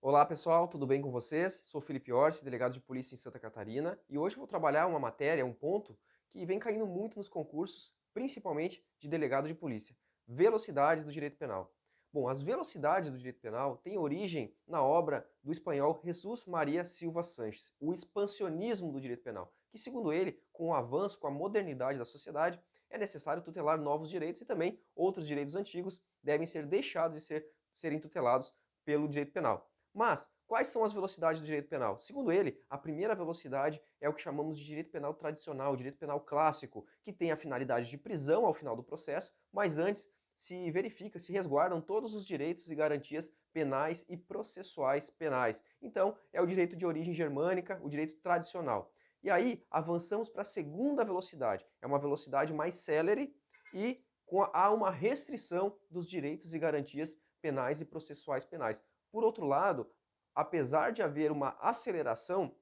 Olá pessoal, tudo bem com vocês? Sou Felipe Orsi, delegado de polícia em Santa Catarina, e hoje vou trabalhar uma matéria, um ponto que vem caindo muito nos concursos, principalmente de delegado de polícia: velocidade do direito penal. Bom, as velocidades do direito penal têm origem na obra do espanhol Jesus Maria Silva Sanches, O Expansionismo do Direito Penal, que, segundo ele, com o avanço, com a modernidade da sociedade, é necessário tutelar novos direitos e também outros direitos antigos devem ser deixados de serem tutelados pelo direito penal. Mas, quais são as velocidades do direito penal? Segundo ele, a primeira velocidade é o que chamamos de direito penal tradicional, direito penal clássico, que tem a finalidade de prisão ao final do processo, mas antes se verifica, se resguardam todos os direitos e garantias penais e processuais penais. Então, é o direito de origem germânica, o direito tradicional. E aí, avançamos para a segunda velocidade. É uma velocidade mais célere e há uma restrição dos direitos e garantias penais e processuais penais. Por outro lado, apesar de haver uma aceleração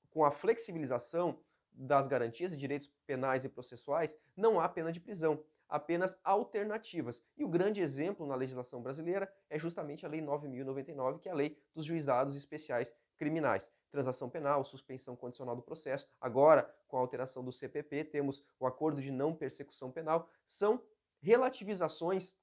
com a flexibilização das garantias e direitos penais e processuais, não há pena de prisão, apenas alternativas. E o grande exemplo na legislação brasileira é justamente a Lei 9.099, que é a Lei dos Juizados Especiais Criminais. Transação penal, suspensão condicional do processo. Agora, com a alteração do CPP, temos o Acordo de Não Persecução Penal. São relativizações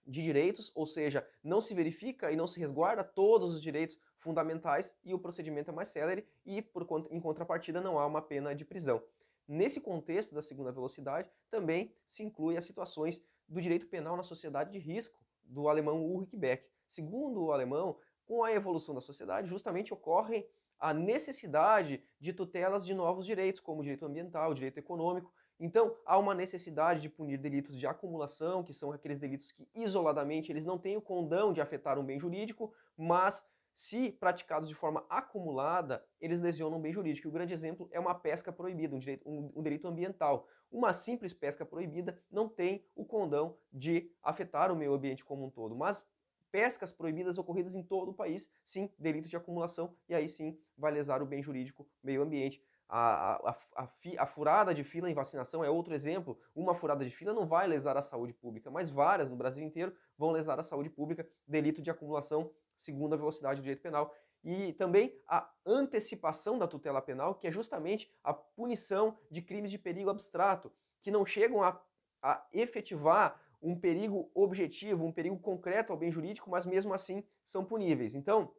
de direitos, ou seja, não se verifica e não se resguarda todos os direitos fundamentais e o procedimento é mais célere e, em contrapartida, não há uma pena de prisão. Nesse contexto da segunda velocidade, também se inclui as situações do direito penal na sociedade de risco, do alemão Ulrich Beck. Segundo o alemão, com a evolução da sociedade, justamente ocorre a necessidade de tutelas de novos direitos, como o direito ambiental, o direito econômico. Então, há uma necessidade de punir delitos de acumulação, que são aqueles delitos que isoladamente eles não têm o condão de afetar um bem jurídico, mas se praticados de forma acumulada, eles lesionam um bem jurídico. E o grande exemplo é uma pesca proibida, um delito ambiental. Uma simples pesca proibida não tem o condão de afetar o meio ambiente como um todo, mas pescas proibidas ocorridas em todo o país, sim, delitos de acumulação, e aí sim vai lesar o bem jurídico, meio ambiente. A furada de fila em vacinação é outro exemplo. Uma furada de fila não vai lesar a saúde pública, mas várias no Brasil inteiro vão lesar a saúde pública, delito de acumulação, segunda velocidade do direito penal. E também a antecipação da tutela penal, que é justamente a punição de crimes de perigo abstrato, que não chegam a efetivar um perigo objetivo, um perigo concreto ao bem jurídico, mas mesmo assim são puníveis. Então,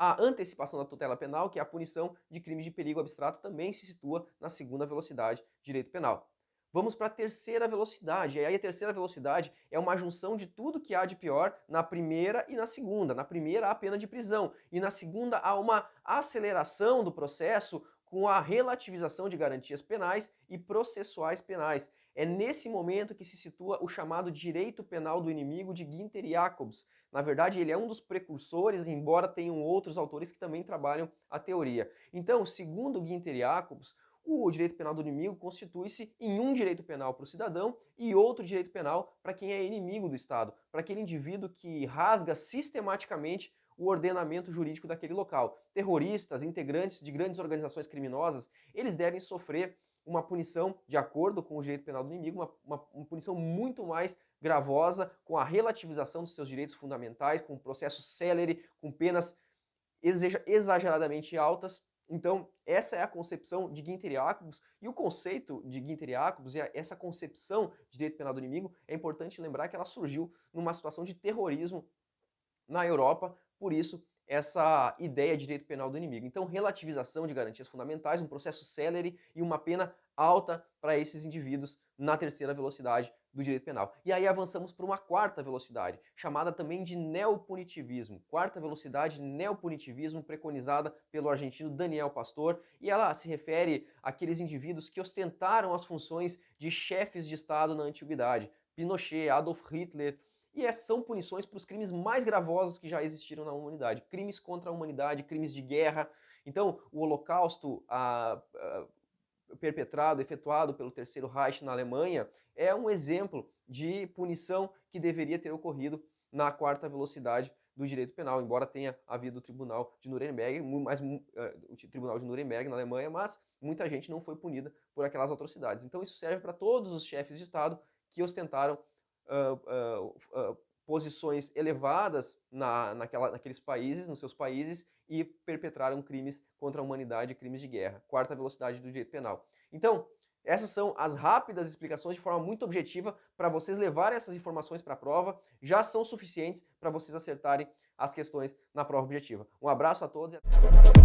a antecipação da tutela penal, que é a punição de crimes de perigo abstrato, também se situa na segunda velocidade de direito penal. Vamos para a terceira velocidade. E aí a terceira velocidade é uma junção de tudo que há de pior na primeira e na segunda. Na primeira há pena de prisão e na segunda há uma aceleração do processo com a relativização de garantias penais e processuais penais. É nesse momento que se situa o chamado direito penal do inimigo de Günther Jacobs. Na verdade, ele é um dos precursores, embora tenham outros autores que também trabalham a teoria. Então, segundo Günther Jacobs, o direito penal do inimigo constitui-se em um direito penal para o cidadão e outro direito penal para quem é inimigo do Estado, para aquele indivíduo que rasga sistematicamente o ordenamento jurídico daquele local. Terroristas, integrantes de grandes organizações criminosas, eles devem sofrer uma punição de acordo com o direito penal do inimigo, uma punição muito mais gravosa, com a relativização dos seus direitos fundamentais, com um processo célere, com penas exageradamente altas. Então, essa é a concepção de Günther Jacobs, e o conceito de Günther Jacobs, e essa concepção de direito penal do inimigo, é importante lembrar que ela surgiu numa situação de terrorismo na Europa, por isso essa ideia de direito penal do inimigo. Então, relativização de garantias fundamentais, um processo célere e uma pena alta para esses indivíduos na terceira velocidade do direito penal. E aí avançamos para uma quarta velocidade, chamada também de neopunitivismo. Quarta velocidade, neopunitivismo, preconizada pelo argentino Daniel Pastor, e ela se refere àqueles indivíduos que ostentaram as funções de chefes de Estado na antiguidade. Pinochet, Adolf Hitler, e são punições para os crimes mais gravosos que já existiram na humanidade. Crimes contra a humanidade, crimes de guerra. Então, o Holocausto perpetrado, efetuado pelo Terceiro Reich na Alemanha, é um exemplo de punição que deveria ter ocorrido na quarta velocidade do direito penal, embora tenha havido o Tribunal de Nuremberg, o Tribunal de Nuremberg na Alemanha, mas muita gente não foi punida por aquelas atrocidades. Então isso serve para todos os chefes de Estado que ostentaram uh, uh, posições elevadas naqueles países, nos seus países, e perpetraram crimes contra a humanidade, crimes de guerra. Quarta velocidade do direito penal. Então, essas são as rápidas explicações de forma muito objetiva para vocês levarem essas informações para a prova, já são suficientes para vocês acertarem as questões na prova objetiva. Um abraço a todos e até